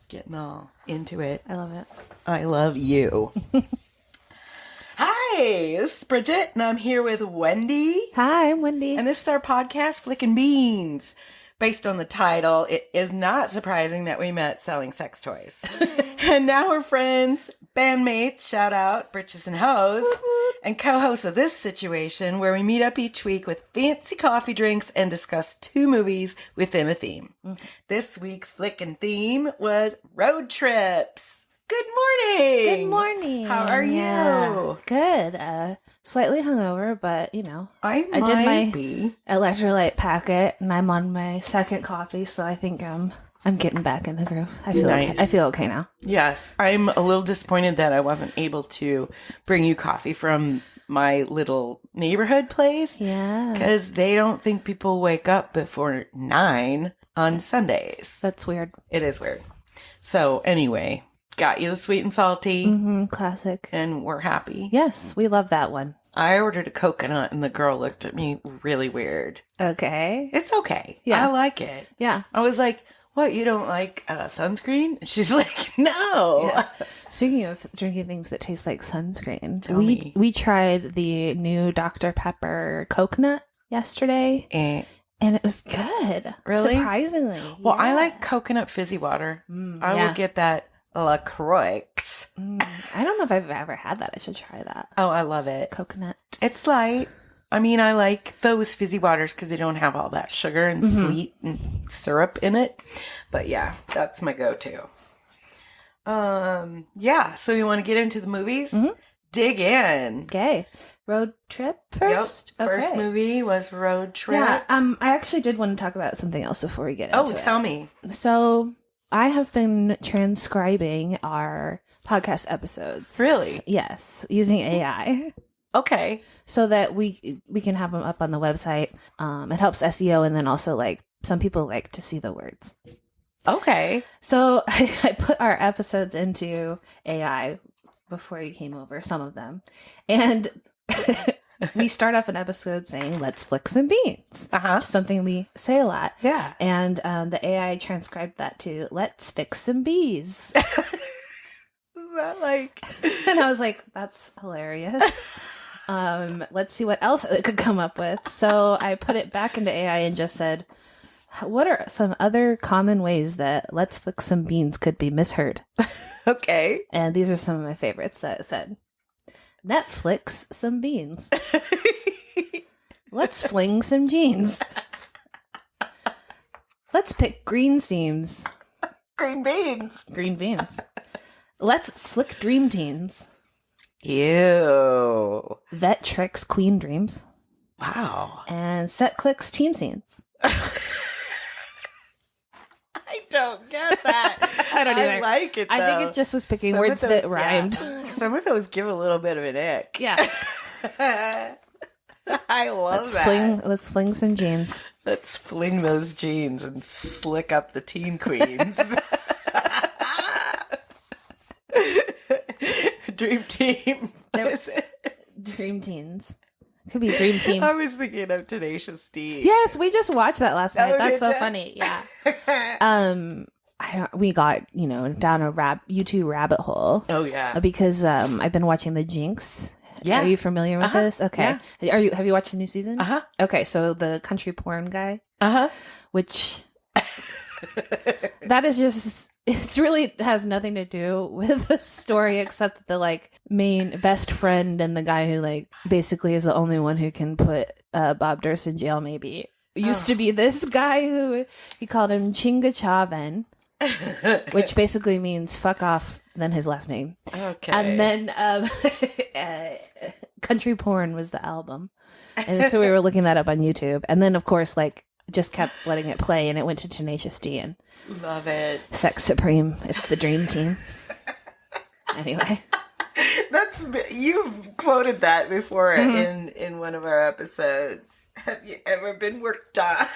getting all into it. I love it. I love you. Hi, this is Bridget, and I'm here with Wendy. Hi, I'm Wendy. And this is our podcast, Flickin' Beans. Based on the title, it is not surprising that we met selling sex toys. And now we're friends, bandmates, shout out, Britches and Hoes, and co-hosts of this situation where we meet up each week with fancy coffee drinks and discuss 2 movies within a theme. This week's Flickin' theme was road trips. Good morning. Good morning. How are you? Good. Slightly hungover, but I did my be. electrolyte packet, and I'm on my second coffee, so I think I'm getting back in the groove. I feel Nice. okay. I feel okay now. Yes, I'm a little disappointed that I wasn't able to bring you coffee from my little neighborhood place. Yeah, Because they don't think people wake up before 9 on Sundays. that's weird. It is weird. So anyway, got you the sweet and salty, Classic. and we're happy. Yes, we love that one. I ordered a coconut, and the girl looked at me really weird. Okay. It's okay. Yeah. I like it. Yeah. I was like, what, you don't like sunscreen? She's like, no. Yeah. Speaking of drinking things that taste like sunscreen, Tell me. we tried the new Dr. Pepper coconut yesterday, And, and it was good. Really? Surprisingly. well, I Yeah. like coconut fizzy water. I yeah. will get that LaCroix. I don't know if I've ever had that. I should try that. Oh, I love it. Coconut. It's light. I mean, I like those fizzy waters because they don't have all that sugar and sweet and syrup in it. But yeah, that's my go-to. Yeah. So you want to get into the movies? Dig in. Okay. Road trip first? Yep. First Okay. movie was Road Trip. Yeah. I actually did want to talk about something else before we get into it. Tell me. So I have been transcribing our podcast episodes. Really? Yes. Using AI. Okay. So that we can have them up on the website. It helps SEO, and then also like some people like to see the words. Okay. So I put our episodes into AI before you came over, some of them, and we start off an episode saying "Let's flick some beans," Uh-huh. something we say a lot. Yeah. And the AI transcribed that to "Let's fix some bees," Is that like... and I was like, "That's hilarious." Let's see what else it could come up with. So I put it back into AI and just said, what are some other common ways that "let's flick some beans" could be misheard? Okay. And these are some of my favorites that it said. Netflix some beans. Let's fling some jeans. Let's pick green seams. Green beans. Green beans. Let's slick dream teens. Ew. Vet tricks queen dreams. Wow. And set clicks team scenes. I don't get that. I don't either. I like it, though. I think it just was picking Some of words that those- rhymed. yeah. Some of those give a little bit of an ick. Yeah. I love Let's that. let's fling some jeans. Let's fling those jeans and slick up the teen queens. Dream team. What There- is it? Dream teens. Could be dream team. I was thinking of Tenacious D. Yes, we just watched that last night. Oh, That's did so ya? funny. Yeah. We got, down a YouTube rabbit hole Oh yeah. because I've been watching The Jinx. Yeah. Are you familiar with this? Okay. Have you watched the new season? Uh-huh. Okay, so the country porn guy, Uh-huh. which that is just it's really has nothing to do with the story except that the like main best friend and the guy who like basically is the only one who can put Bob Durst in jail maybe used to be this guy who he called him Chinga Chaven, which basically means fuck off, then his last name. Okay. And then country porn was the album, and so we were looking that up on YouTube, and then of course like just kept letting it play, and it went to Tenacious D and Love it. Sex Supreme. It's the dream team. Anyway, You've quoted that before in one of our episodes. Have you ever been worked on?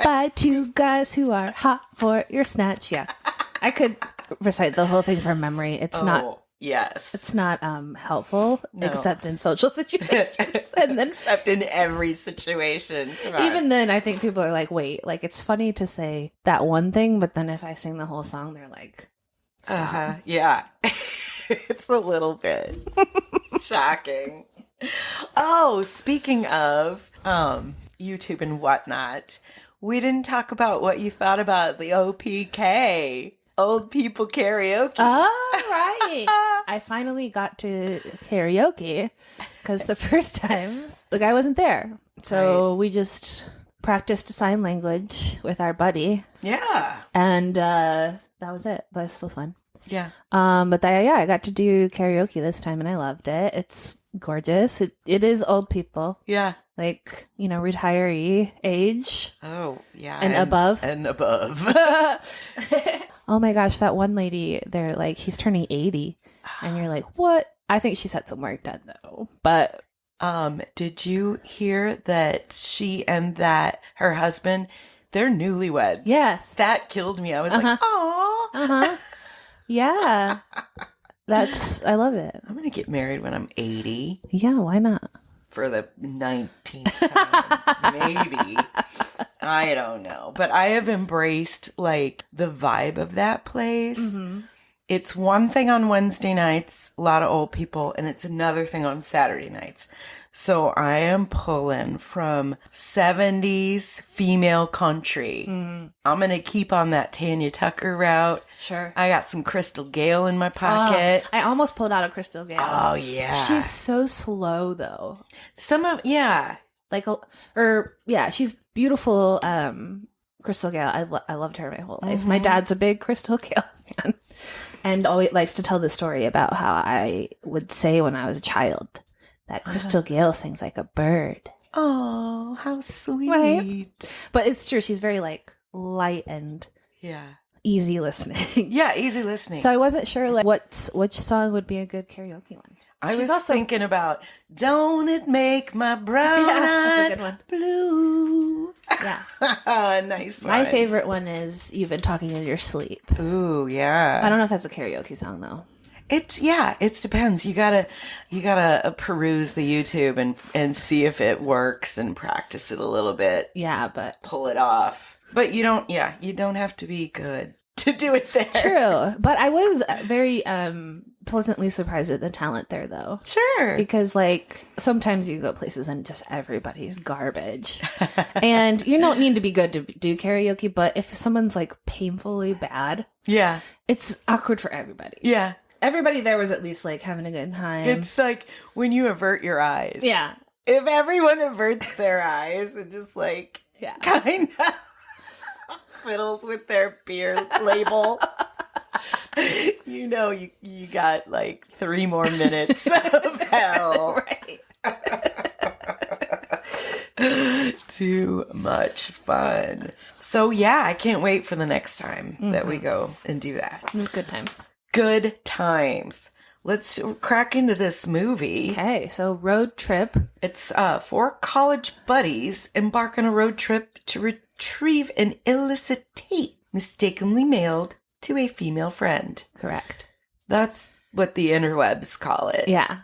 by 2 guys who are hot for your snatch. Yeah, I could recite the whole thing from memory. It's not Yes. It's not helpful, No. except in social situations. And then, Except in every situation. Come on. even then, I think people are like, wait, like, it's funny to say that one thing, but then if I sing the whole song, they're like, Uh-huh. Yeah. It's a little bit shocking. Oh, speaking of YouTube and whatnot, we didn't talk about what you thought about the OPK, Old People Karaoke. Oh, right. I finally got to karaoke because the first time the guy wasn't there. So we just practiced sign language with our buddy. Yeah. And that was it. But it's still fun. Yeah. But I got to do karaoke this time and I loved it. It's gorgeous. It is old people. Yeah. Like, retiree age. Oh, yeah. And above. And above. Oh my gosh, that one lady, they're like, she's turning 80. And you're like, what? I think she's had some work done though. But did you hear that she and her husband, they're newlyweds? yes. That killed me. I was like, aw. Uh-huh. Yeah. I love it. I'm going to get married when I'm 80 Yeah, why not? for the 19th time. Maybe. I don't know. But I have embraced like the vibe of that place. Mm-hmm. It's one thing on Wednesday nights, a lot of old people, and it's another thing on Saturday nights. So I am pulling from 70s female country. I'm going to keep on that Tanya Tucker route. Sure. I got some Crystal Gale in my pocket. I almost pulled out a Crystal Gale. Oh, yeah. She's so slow though. She's beautiful. Crystal Gale. I loved her my whole life. My dad's a big Crystal Gale fan, and always likes to tell the story about how I would say when I was a child that Crystal Gale sings like a bird. Oh, how sweet. Right? But it's true. She's very like light and easy listening. Yeah, easy listening. So I wasn't sure like which song would be a good karaoke one. I was also thinking about "Don't It Make My Brown Eyes that's a good one. Blue." Yeah, nice one. My favorite one is "You've Been Talking in Your Sleep." Ooh, yeah. I don't know if that's a karaoke song though. It depends. You gotta peruse the YouTube and see if it works and practice it a little bit. Yeah, but Pull it off. But you don't have to be good to do it there. true. But I was very pleasantly surprised at the talent there though. Sure. Because like sometimes you go places and just everybody's garbage. And you don't need to be good to do karaoke, but if someone's like painfully bad, Yeah. it's awkward for everybody. Yeah. Everybody there was at least like having a good time. It's like when you avert your eyes. Yeah. If everyone averts their eyes and just like kind of fiddles with their beer label, you got like 3 more minutes of hell. Right. Too much fun. So yeah, I can't wait for the next time that we go and do that. It was good times. Good times. Let's crack into this movie. Okay, so road trip. It's 4 college buddies embark on a road trip to retrieve an illicit tape mistakenly mailed to a female friend. Correct. That's what the interwebs call it. Yeah.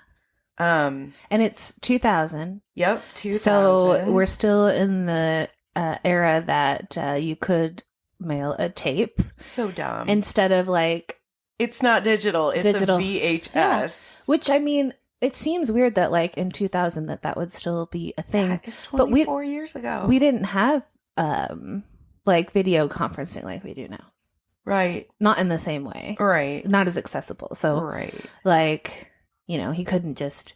And it's 2000. Yep, 2000. So we're still in the era that you could mail a tape. So dumb. Instead of like... It's not digital. It's digital. a VHS. Yeah. Which, I mean, it seems weird that like in 2000 that would still be a thing. That is 24 years ago. We didn't have like video conferencing like we do now. Right. Not in the same way. Right. Not as accessible. So like, he couldn't just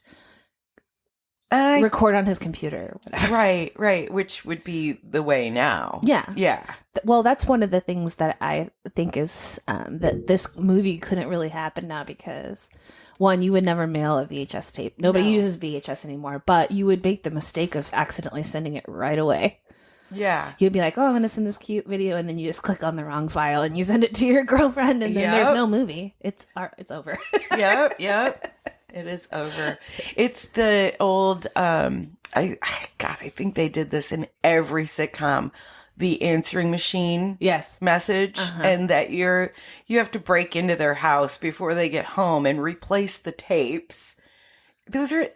record on his computer or whatever. Right. Which would be the way now. Yeah. Yeah. Well, that's one of the things that I think is that this movie couldn't really happen now because, one, you would never mail a VHS tape. Nobody uses VHS anymore, but you would make the mistake of accidentally sending it right away. Yeah. You'd be like, oh, I'm going to send this cute video, and then you just click on the wrong file and you send it to your girlfriend, and then there's no movie. It's over. Yep. It is over. It's the old, I think they did this in every sitcom. The answering machine message, and that you have to break into their house before they get home and replace the tapes. Those are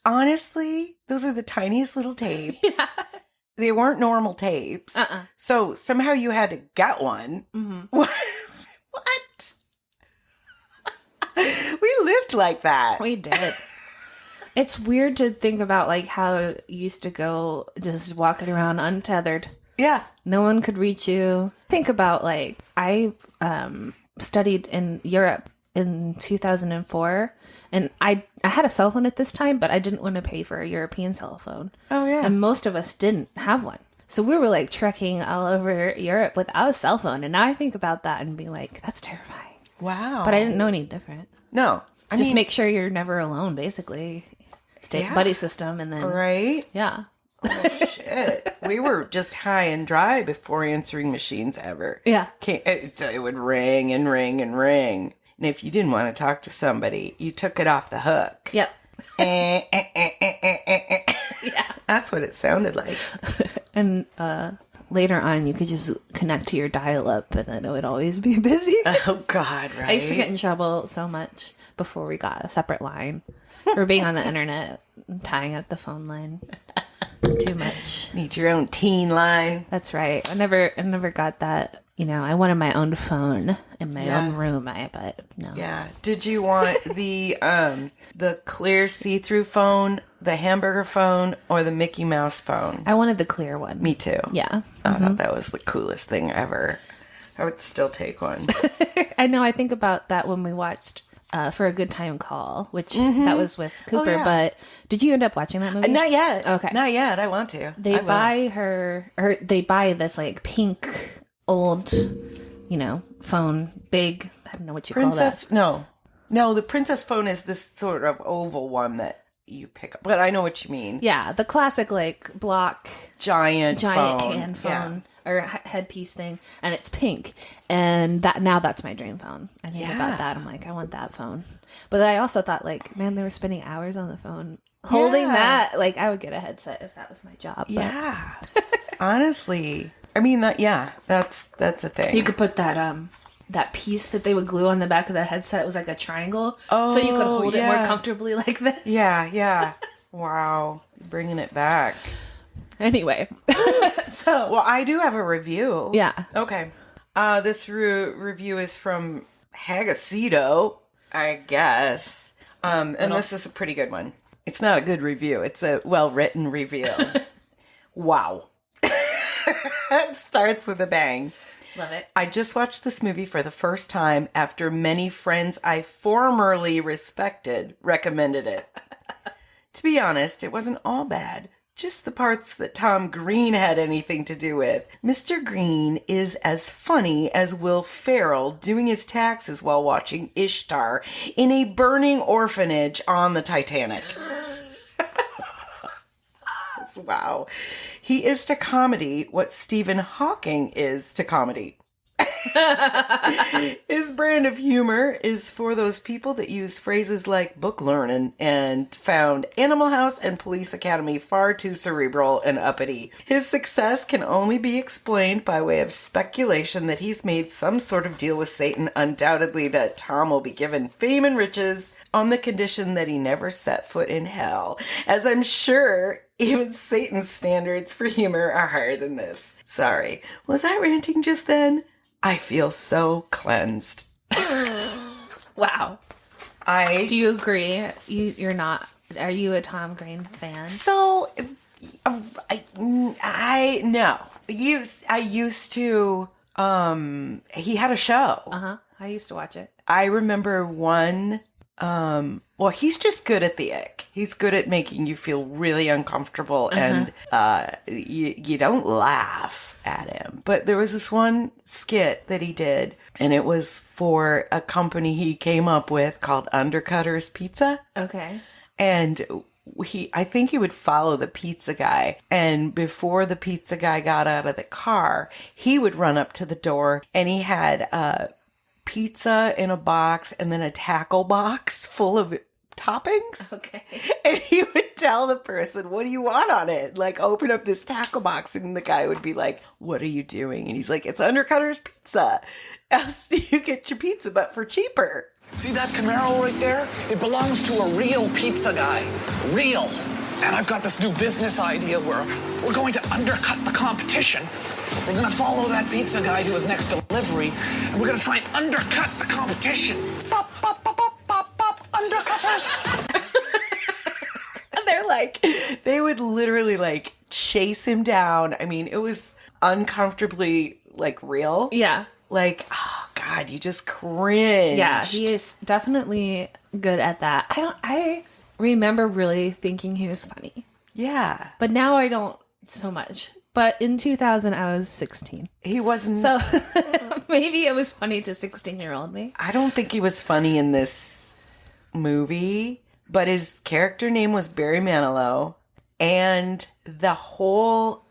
the tiniest little tapes. Yeah. They weren't normal tapes. So somehow you had to get one. Mm-hmm. What? We lived like that. We did. It's weird to think about like how it used to go just walking around untethered. Yeah. No one could reach you. Think about like I studied in Europe in 2004, and I had a cell phone at this time, but I didn't want to pay for a European cell phone. Oh, yeah. And most of us didn't have one. So we were like trekking all over Europe without a cell phone. And now I think about that and be like, that's terrifying. Wow. But I didn't know any different. No. Just make sure you're never alone, basically. Stay buddy system, and then Right? yeah. Oh, shit. We were just high and dry before answering machines ever. Yeah. It would ring and ring and ring. And if you didn't want to talk to somebody, you took it off the hook. Yep. Yeah. Yeah. That's what it sounded like. And later on, you could just connect to your dial-up, and then it would always be busy. Oh, God, right? I used to get in trouble so much before we got a separate line for being on the internet, tying up the phone line too much. Need your own teen line. That's right. I never got that. You know, I wanted my own phone in my own room. But no. Yeah. Did you want the clear see-through phone, the hamburger phone, or the Mickey Mouse phone? I wanted the clear one. Me too. Yeah. I thought that was the coolest thing ever. I would still take one. I know. I think about that when we watched For a Good Time Call, which that was with Cooper. yeah. But did you end up watching that movie? Not yet. Okay. Not yet. I want to. They buy this like pink old, phone, big. I don't know what you call Princess? that. No. The Princess phone is this sort of oval one that you pick up. But I know what you mean. Yeah, the classic like block Giant phone. hand phone or headpiece thing, and it's pink. And that's my dream phone. I think about that. I'm like, I want that phone. But I also thought like, man, they were spending hours on the phone holding that. Like, I would get a headset if that was my job. But Yeah. Honestly. I mean, that's a thing. you could put that piece that they would glue on the back of the headset. It was like a triangle, so you could hold it more comfortably like this. Yeah. Wow. Bringing it back. Anyway, so Well, I do have a review. yeah. Okay. This review is from Hagacito, I guess. And this is a pretty good one. It's not a good review. It's a well-written review. Wow. It starts with a bang. Love it. I just watched this movie for the first time after many friends I formerly respected recommended it. To be honest, it wasn't all bad. Just the parts that Tom Green had anything to do with. Mr. Green is as funny as Will Ferrell doing his taxes while watching Ishtar in a burning orphanage on the Titanic. Wow. He is to comedy what Stephen Hawking is to comedy. His brand of humor is for those people that use phrases like book learning and found Animal House and Police Academy far too cerebral and uppity. His success can only be explained by way of speculation that he's made some sort of deal with Satan, undoubtedly that Tom will be given fame and riches on the condition that he never set foot in hell, as I'm sure even Satan's standards for humor are higher than this. Sorry, was I ranting just then? I feel so cleansed. Wow. Do you agree? You're not. Are you a Tom Green fan? So, I no. I used to. He had a show. I used to watch it. I remember one. Well, he's just good at the ick. He's good at making you feel really uncomfortable, and you don't laugh at him. But there was this one skit that he did, and it was for a company he came up with called Undercutters Pizza. Okay. And I think he would follow the pizza guy. And before the pizza guy got out of the car, he would run up to the door, and he had pizza in a box and then a tackle box full of toppings. Okay. And he would tell the person, what do you want on it? Like, open up this tackle box. And the guy would be like, what are you doing? And he's like, it's Undercutter's Pizza. Else you get your pizza, but for cheaper. See that Camaro right there? It belongs to a real pizza guy. Real. And I've got this new business idea where we're going to undercut the competition. We're going to follow that pizza guy to his next delivery, and we're going to try and undercut the competition. Pop, pop, pop, pop, pop, pop. matters. They're like, they would literally like chase him down. I mean, it was uncomfortably like real. Yeah. Like, oh God, you just cringe. Yeah, he is definitely good at that. I remember really thinking he was funny. Yeah. But now I don't so much. But in 2000, I was 16. He wasn't. So maybe it was funny to 16-year-old me. I don't think he was funny in this movie, but his character name was Barry Manilow. And the whole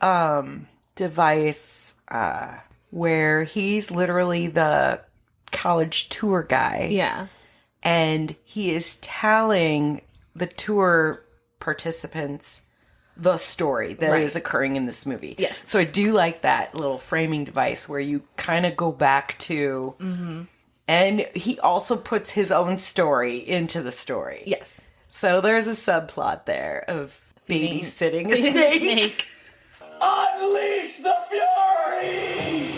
device where he's literally the college tour guy. Yeah. And he is telling the tour participants the story that is occurring in this movie. Yes. So I do like that little framing device where you kind of go back to, and he also puts his own story into the story. Yes. So there's a subplot there of babysitting a Feeding snake. snake. Unleash the fury!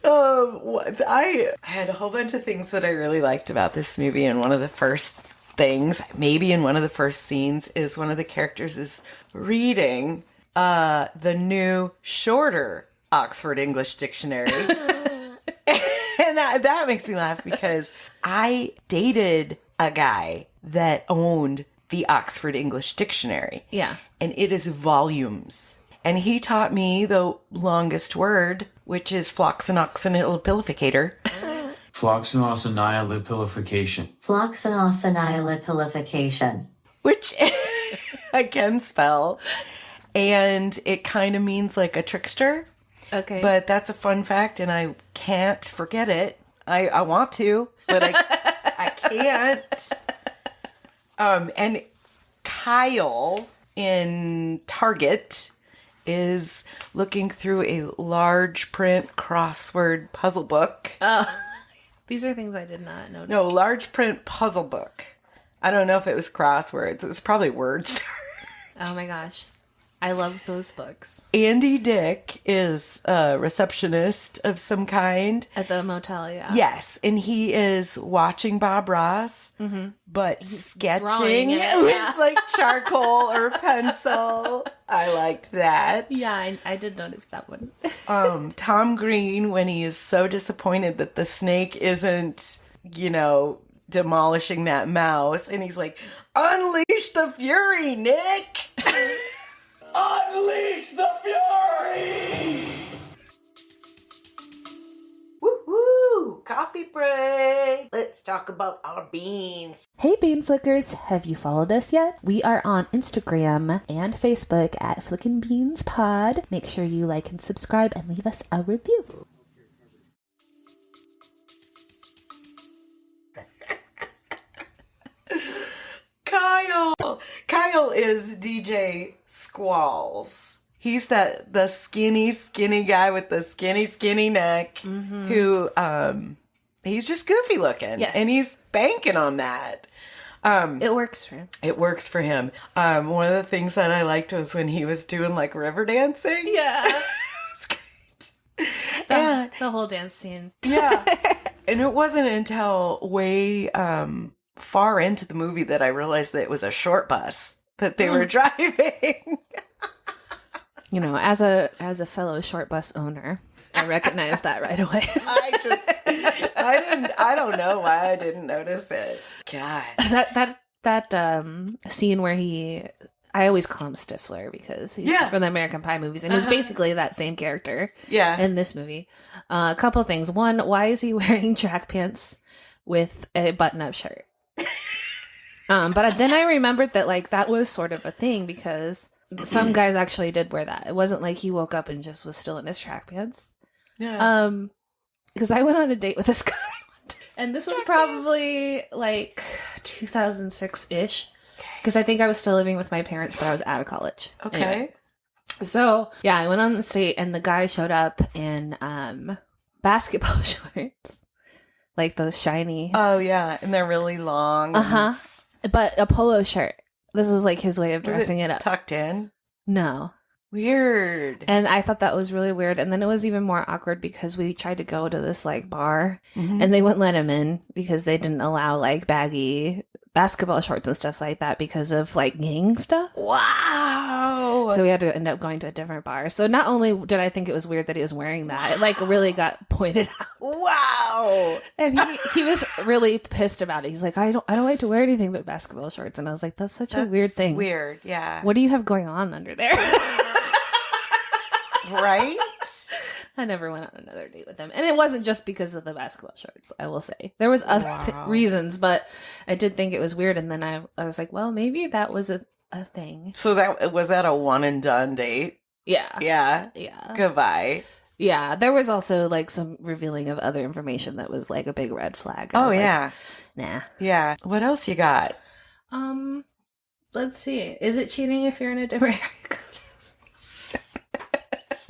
I had a whole bunch of things that I really liked about this movie, and one of the first things, maybe in one of the first scenes, is one of the characters is reading the new, shorter Oxford English Dictionary. And that makes me laugh because I dated a guy that owned the Oxford English Dictionary. Yeah. And it is volumes. And he taught me the longest word, which is floxinoxynilipilificator. Floxinosinilipilification. Floxinosinilipilification. Which I can spell. And it kind of means like a trickster. Okay. But that's a fun fact, and I can't forget it. I want to, but I can't. And Kyle in Target is looking through a large print crossword puzzle book. These are things I did not notice. No, large print puzzle book. I don't know if it was crosswords. It was probably words. Oh my gosh. I love those books. Andy Dick is a receptionist of some kind. At the motel, yeah. Yes, and he is watching Bob Ross, but sketching drawing with it, yeah. like charcoal or pencil. I liked that. Yeah, I did notice that one. Tom Green, when he is so disappointed that the snake isn't, demolishing that mouse, and he's like, "Unleash the fury, Nick!" Unleash the fury! Woo-hoo! Coffee break! Let's talk about our beans. Hey Bean Flickers, have you followed us yet? We are on Instagram and Facebook at Flickin' Beans Pod. Make sure you like and subscribe and leave us a review. Kyle is DJ Squalls. He's the skinny guy with the skinny neck who he's just goofy looking. Yes. And he's banking on that. It works for him. It works for him. One of the things that I liked was when he was doing like river dancing. Yeah. It's great. And The whole dance scene. yeah. And it wasn't until way far into the movie that I realized that it was a short bus that they were driving. As a fellow short bus owner, I recognize that right away. I don't know why I didn't notice it. God. that scene where I always call him Stifler because he's from the American Pie movies, and he's basically that same character in this movie. A couple things. One, why is he wearing track pants with a button-up shirt? But then I remembered that that was sort of a thing because some guys actually did wear that. It wasn't like he woke up and just was still in his track pants. Yeah. Because I went on a date with this guy, and this was probably like 2006-ish. Because I think I was still living with my parents, but I was out of college. Okay. Anyway. So yeah, I went on the date, and the guy showed up in basketball shorts, like those shiny. Oh yeah, and they're really long. But a polo shirt. This was like his way of Was dressing it up. tucked in? No, Weird. And I thought that was really weird. And then it was even more awkward because we tried to go to this like bar and they wouldn't let him in because they didn't allow like baggy basketball shorts and stuff like that because of like gang stuff. Wow. So we had to end up going to a different bar. So not only did I think it was weird that he was wearing that, it like really got pointed out. Wow. And he was really pissed about it. He's like, I don't like to wear anything but basketball shorts. And I was like, that's such a weird thing. Weird, yeah. What do you have going on under there? Right? I never went on another date with him. And it wasn't just because of the basketball shorts, I will say. There was other reasons, but I did think it was weird. And then I was like, well, maybe that was a thing. So was that a one and done date? Yeah. Yeah. Yeah. Goodbye. Yeah. There was also like some revealing of other information that was like a big red flag. I Oh, was like, yeah. nah. Yeah. What else you got? Let's see. Is it cheating if you're in a different area?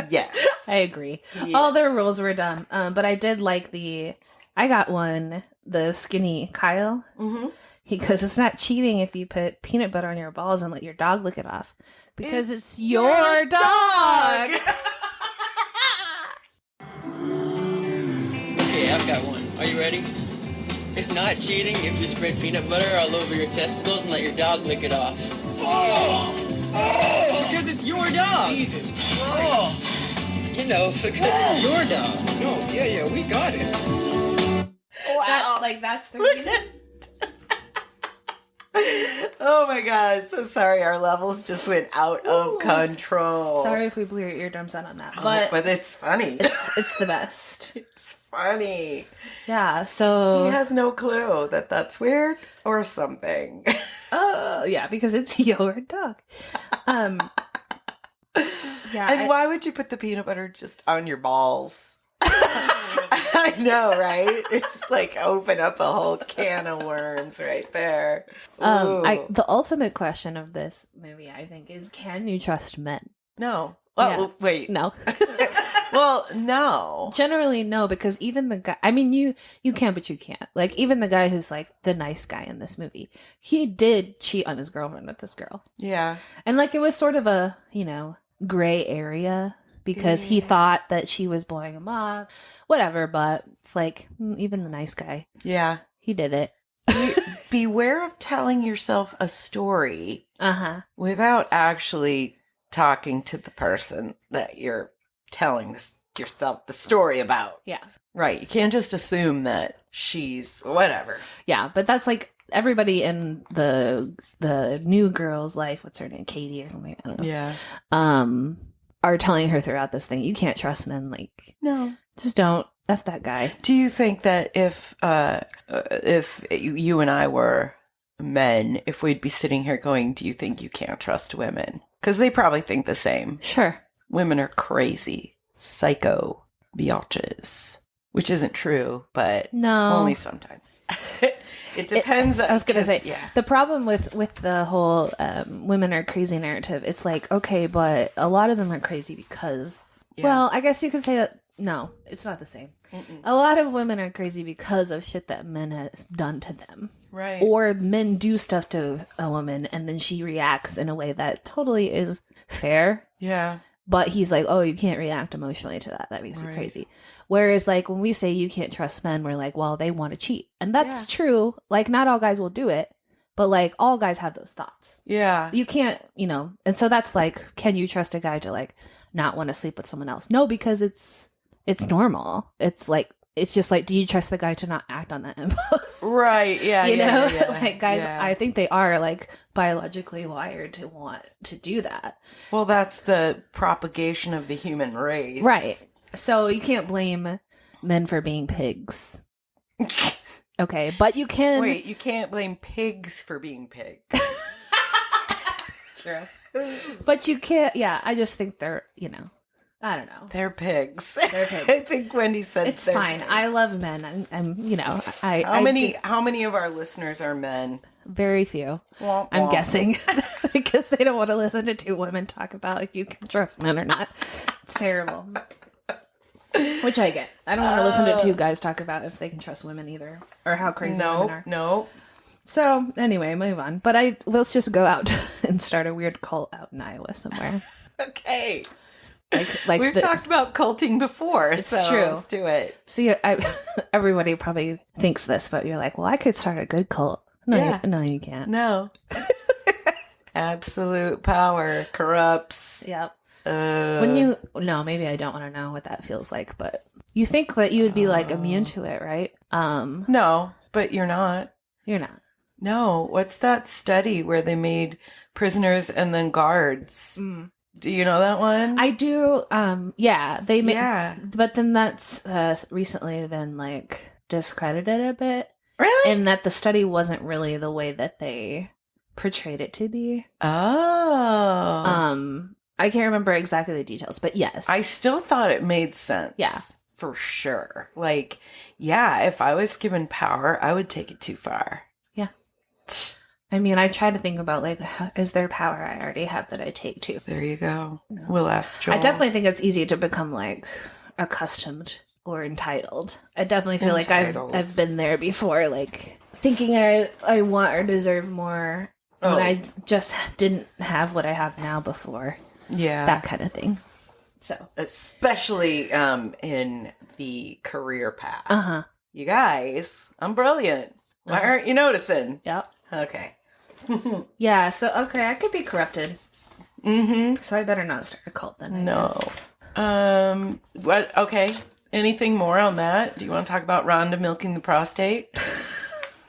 Yes. I agree. Yeah. All their rules were dumb. But I did like I got one, the skinny Kyle. Mm-hmm. He goes, it's not cheating if you put peanut butter on your balls and let your dog lick it off. Because it's your dog. Okay, I've got one. Are you ready? It's not cheating if you spread peanut butter all over your testicles and let your dog lick it off. Oh! Oh! Because it's your dog! Jesus Christ! Oh! You know, because it's your dog. No, yeah, we got it. Wow. That's the reason. Oh my God. So sorry. Our levels just went out of control. Sorry if we blew your eardrums out on that. But it's funny. It's the best. It's funny. Yeah, so... He has no clue that that's weird or something. yeah, because it's your dog. Yeah. And why would you put the peanut butter just on your balls? I know, right? It's like open up a whole can of worms right there. Ooh. The ultimate question of this movie, I think, is can you trust men? No. Oh, Yeah. wait. No. Well, no. Generally, no, because even the guy, I mean, you can, but you can't. Like, even the guy who's like the nice guy in this movie, he did cheat on his girlfriend with this girl. Yeah. And like, it was sort of a, gray area because he thought that she was blowing him off, whatever, but it's like, even the nice guy, Yeah. he did it. Beware of telling yourself a story Uh-huh. without actually talking to the person that you're telling yourself the story about. Yeah. Right. You can't just assume that she's whatever. Yeah, but that's like everybody in the new girl's life, what's her name, Katie or something, I don't know. Yeah. Are telling her throughout this thing, you can't trust men. Like, No. just don't. F that guy. Do you think that if you and I were men, if we'd be sitting here going, do you think you can't trust women? Because they probably think the same. Sure. Women are crazy, psycho biatches, which isn't true, but No. only sometimes. It depends. I was gonna say, yeah. the problem with the whole women are crazy narrative, it's like, okay, but a lot of them are crazy because, well, I guess you could say that, no, it's not the same. A lot of women are crazy because of shit that men have done to them. Right. Or men do stuff to a woman and then she reacts in a way that totally is fair. Yeah. But he's like, oh, you can't react emotionally to that. That makes you crazy. Whereas, like, when we say you can't trust men, we're like, well, they want to cheat. And that's true. Like, not all guys will do it. But, like, all guys have those thoughts. Yeah. You can't, And so that's like, can you trust a guy to, like, not want to sleep with someone else? No, because it's normal. It's like, it's just like, do you trust the guy to not act on that impulse? Right. Yeah. You know? Yeah. Like, guys, yeah. I think they are, like, biologically wired to want to do that. Well, that's the propagation of the human race. Right. So you can't blame men for being pigs. Okay, but you can. Wait, you can't blame pigs for being pigs. True. But you can't. Yeah, I just think they're, I don't know. They're pigs. They're pigs. I think Wendy said It's they're fine. pigs. I love men. I'm How many of our listeners are men? Very few. Womp, I'm womp. guessing because they don't want to listen to two women talk about if you can trust men or not. It's terrible. Which I get. I don't want to listen to two guys talk about if they can trust women either, or how crazy women are. No. So anyway, move on. But let's just go out and start a weird cult out in Iowa somewhere. Okay. Like We've talked about culting before, It's so true. let's do it. See, everybody probably thinks this, but you're like, well, I could start a good cult. No, Yeah. no, you can't. No. Absolute power corrupts. Yep. No, maybe I don't want to know what that feels like, but you think that you would be like immune to it, right? No, but you're not. You're not. No. What's that study where they made prisoners and then guards? Do you know that one? I do. Yeah, they made. Yeah. But then that's recently been like discredited a bit, Really? in that the study wasn't really the way that they portrayed it to be. Oh. I can't remember exactly the details, but yes, I still thought it made sense. Yeah. For sure. Like, yeah, if I was given power, I would take it too far. Yeah. I mean, I try to think about like, is there power I already have that I take too? There you go. We'll ask Joel. I definitely think it's easy to become like accustomed or entitled. I definitely feel like Entitled. I've been there before, like thinking I want or deserve more when I just didn't have what I have now before. Yeah. That kind of thing. So Especially in the career path. uh-huh. You guys, I'm brilliant. Why aren't you noticing? Yep. Okay. Yeah, so okay, I could be corrupted. Mm-hmm. So I better not start a cult then. I No. guess. What? Okay. Anything more on that? Do you want to talk about Rhonda milking the prostate?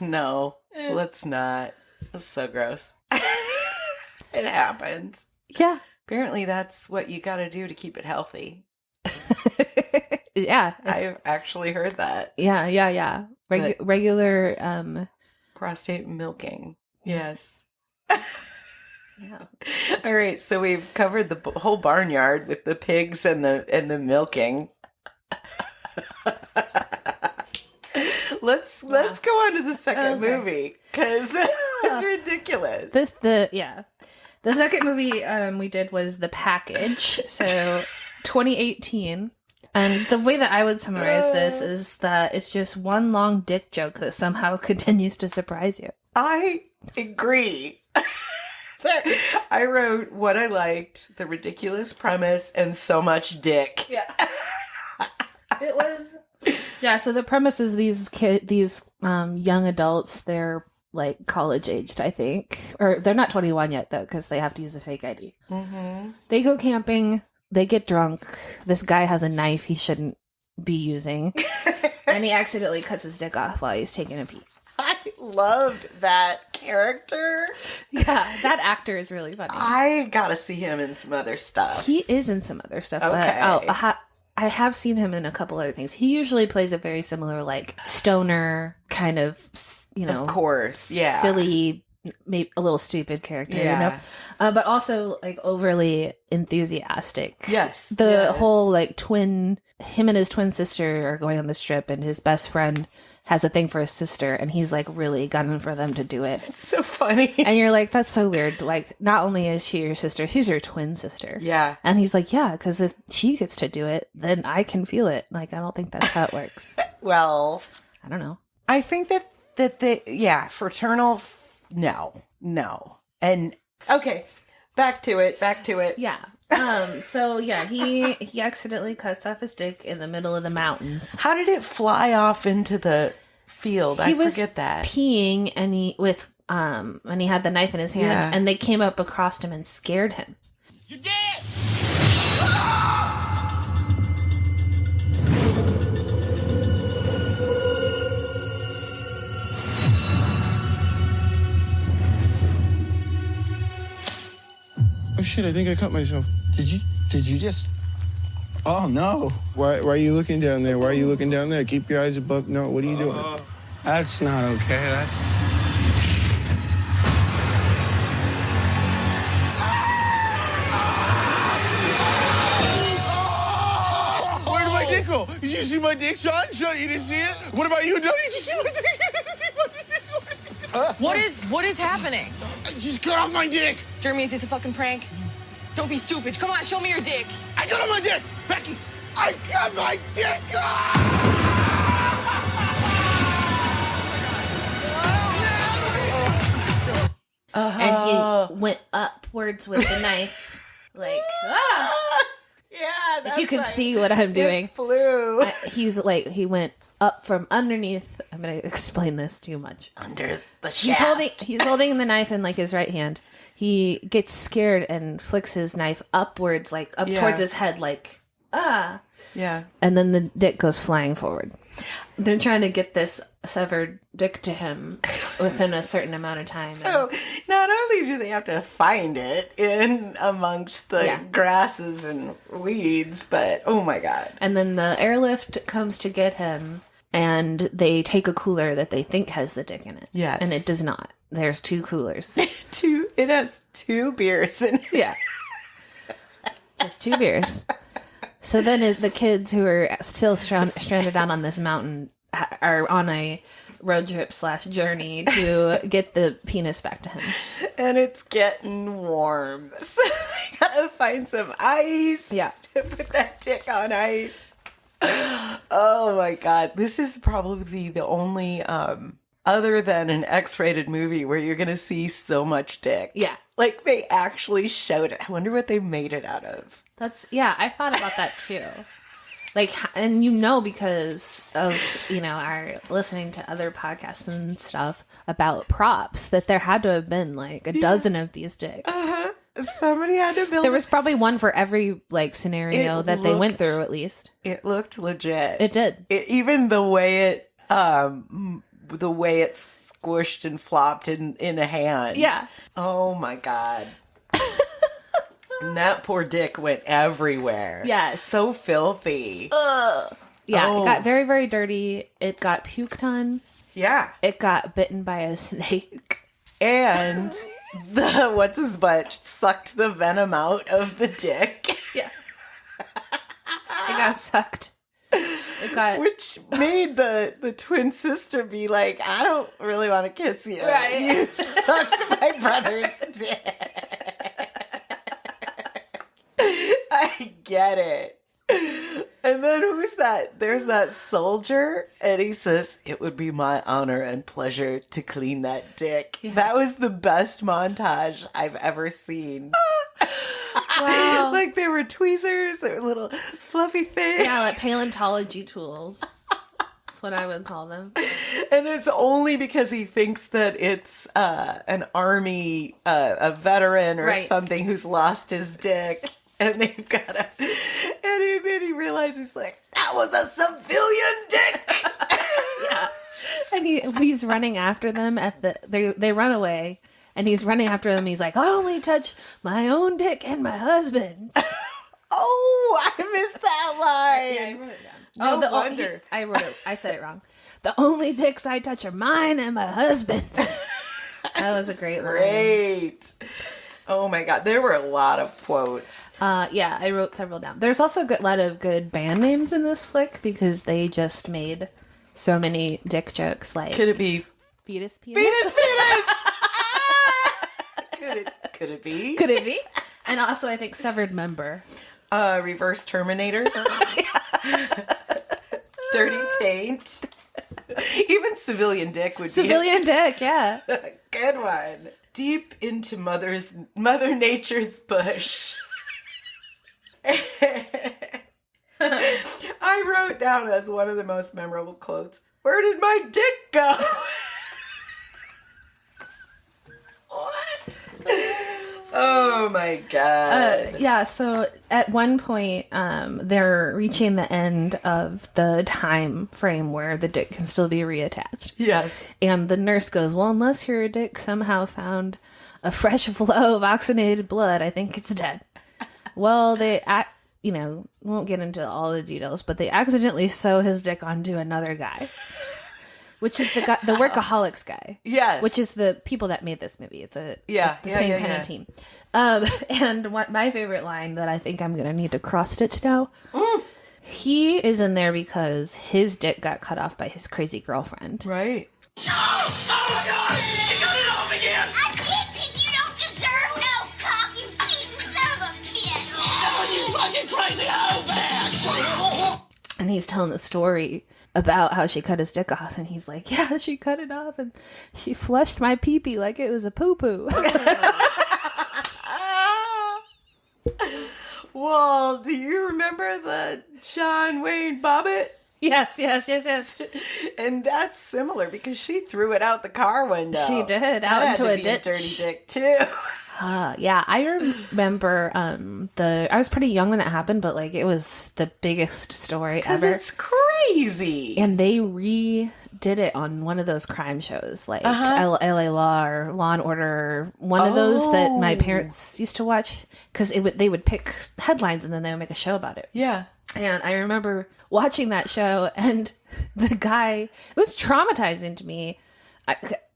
No. Let's not. That's so gross. It happens. Yeah. Apparently, that's what you got to do to keep it healthy. Yeah. I've actually heard that. Yeah. But- Regular Prostate milking. Yes. yeah. All right, so we've covered the whole barnyard with the pigs and the milking. Let's go on to the second movie because it's ridiculous. The second movie we did was The Package. So 2018. And the way that I would summarize this is that it's just one long dick joke that somehow continues to surprise you. I agree. I wrote what I liked, the ridiculous premise, and so much dick. Yeah. It was. Yeah, so the premise is these young adults, they're like college aged, I think. Or they're not 21 yet, though, because they have to use a fake ID. Mm-hmm. They go camping, they get drunk. This guy has a knife he shouldn't be using. And he accidentally cuts his dick off while he's taking a pee. I loved that character. Yeah, that actor is really funny. I gotta see him in some other stuff. He is in some other stuff, Okay. but I have seen him in a couple other things. He usually plays a very similar, like, stoner kind of, Of course, yeah. silly, maybe a little stupid character, you know? But also, like, overly enthusiastic. Yes. The yes. whole, like, him and his twin sister are going on this trip, and his best friend has a thing for his sister, and he's, like, really gunning for them to do it. It's so funny. And you're like, that's so weird. Like, not only is she your sister, she's your twin sister. Yeah. And he's like, yeah, because if she gets to do it, then I can feel it. Like, I don't think that's how it works. Well, I don't know. I think that fraternal, no. And, okay, back to it. Yeah. So yeah, he accidentally cuts off his dick in the middle of the mountains. How did it fly off into the field? I was forget that. peeing, and he had the knife in his hand, Yeah. and they came up across him and scared him. You're dead! Oh shit, I think I cut myself. Did you just? Oh no. Why are you looking down there? Why are you looking down there? Keep your eyes above. No, what are you doing? That's not okay. Where did my dick go? Did you see my dick, Sean? Sean, you didn't see it? What about you, Donnie? Did you see my dick? You didn't see my dick? What is happening? I just cut off my dick. Jeremy, is this a fucking prank? Don't be stupid. Come on, show me your dick. I cut off my dick. Becky, I cut my dick off. And he went upwards with the knife Like, ah! Yeah, If you could see what I'm doing. It flew. He went up from underneath. I'm going to explain this too much. Under the shaft. He's holding the knife in like his right hand. He gets scared and flicks his knife upwards, like up towards his head, like, ah. Yeah. And then the dick goes flying forward. They're trying to get this severed dick to him within a certain amount of time. So not only do they have to find it in amongst the grasses and weeds, but oh my God. And then the airlift comes to get him, and they take a cooler that they think has the dick in it. Yes. And it does not. There's 2 coolers. It has 2 beers in it. Yeah. Just 2 beers. So then the kids who are still stranded out on this mountain are on a road trip / journey to get the penis back to him. And it's getting warm. So they gotta find some ice. Yeah. To put that dick on ice. Oh my God. This is probably the only, other than an X-rated movie where you're gonna see so much dick. Yeah. Like they actually showed it. I wonder what they made it out of. I thought about that too. Like, and because of, our listening to other podcasts and stuff about props, that there had to have been like a dozen of these dicks. Somebody had to build. There was probably one for every like scenario that they went through, at least. It looked legit. It did. Even the way it squished and flopped in a hand. Yeah. Oh my God. And that poor dick went everywhere. Yes. So filthy. Yeah, It got very, very dirty. It got puked on. Yeah. It got bitten by a snake. And the what's his butt sucked the venom out of the dick. Yeah. It got sucked. It got Which made the twin sister be like, I don't really want to kiss you. Right. You sucked my brother's dick. I get it. And then who's that? There's that soldier, and he says, it would be my honor and pleasure to clean that dick. Yeah. That was the best montage I've ever seen. Wow. Like there were tweezers, there were little fluffy things. Yeah, like paleontology tools. That's what I would call them. And it's only because he thinks that it's an army, a veteran or something who's lost his dick. And they've got to, and then he realizes, like, that was a civilian dick. Yeah. And he's running after them they run away. And he's running after them. He's like, I only touch my own dick and my husband's. Oh, I missed that line. Yeah, I wrote it down. No wonder. I wrote it. I said it wrong. The only dicks I touch are mine and my husband's. That was a great line. Great. Oh my God, there were a lot of quotes. Yeah, I wrote several down. There's also a lot of good band names in this flick because they just made so many dick jokes. Like, could it be Fetus Penis? Fetus Penis? Could it be? Could it be? And also, I think Severed Member. Reverse Terminator. Dirty Taint. Even Civilian Dick would be Civilian Dick, yeah. Good one. Deep into Mother Nature's bush. I wrote down as one of the most memorable quotes, where did my dick go? What? Oh my God. Yeah, so at one point, they're reaching the end of the time frame where the dick can still be reattached. Yes. And the nurse goes, well, unless your dick somehow found a fresh flow of oxygenated blood, I think it's dead. Well, they, won't get into all the details, but they accidentally sew his dick onto another guy. Which is the Workaholics guy. Yes. Which is the people that made this movie. It's the same kind of team. And what my favorite line that I think I'm going to need to cross-stitch now, he is in there because his dick got cut off by his crazy girlfriend. Right. No! Oh my God! She cut it off again! I did, because you don't deserve no cock, you cheating son of a bitch! Oh, you fucking crazy hoe bag! And he's telling the story about how she cut his dick off, and he's like, yeah, she cut it off, and she flushed my pee-pee like it was a poo-poo. Well, do you remember the John Wayne Bobbitt? Yes. And that's similar because she threw it out the car window. She did, That out had into to a be ditch. dirty dick too. Yeah, I remember I was pretty young when that happened, but like it was the biggest story Because ever. it's crazy. And they redid it on one of those crime shows, like LA Law or Law and Order, or one of those that my parents used to watch, because they would pick headlines and then they would make a show about it. Yeah. And I remember watching that show, and the guy, it was traumatizing to me.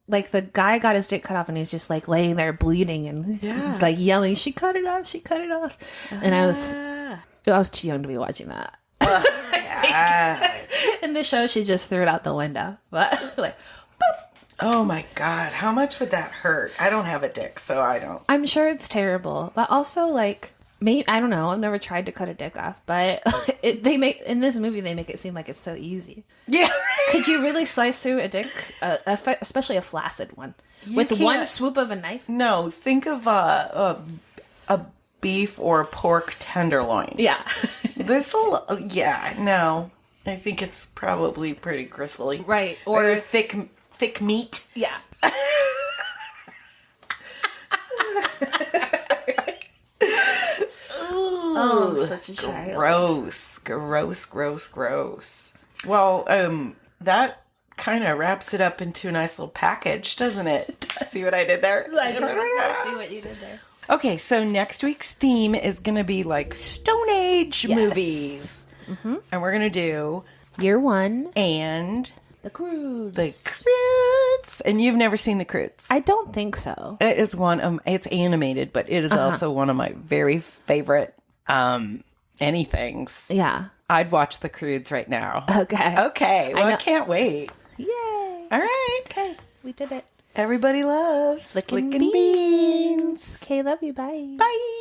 Like the guy got his dick cut off and he's just like laying there bleeding and like yelling, "She cut it off, she cut it off." And I was too young to be watching that. In the show, she just threw it out the window. But like, boop. Oh my God. How much would that hurt? I don't have a dick, so I don't. I'm sure it's terrible, but also like, maybe, I don't know. I've never tried to cut a dick off, but in this movie they make it seem like it's so easy. Yeah. Could you really slice through a dick, especially a flaccid one, with one swoop of a knife? No, think of a beef or pork tenderloin. Yeah. No. I think it's probably pretty gristly. Right. Or thick meat. Yeah. Oh, I'm such a child. Gross. Well, that kind of wraps it up into a nice little package, doesn't it? See what I did there? I see what you did there. Okay, so next week's theme is going to be like Stone Age movies. Mm-hmm. And we're going to do Year One and The Croods. The Croods. And you've never seen The Croods? I don't think so. It is it's animated, but it is also one of my very favorite anythings. Yeah. I'd watch The Croods right now. Okay. Well, I can't wait. Yay. All right. Okay. We did it. Everybody loves Flickin' Beans. Okay, love you. Bye. Bye.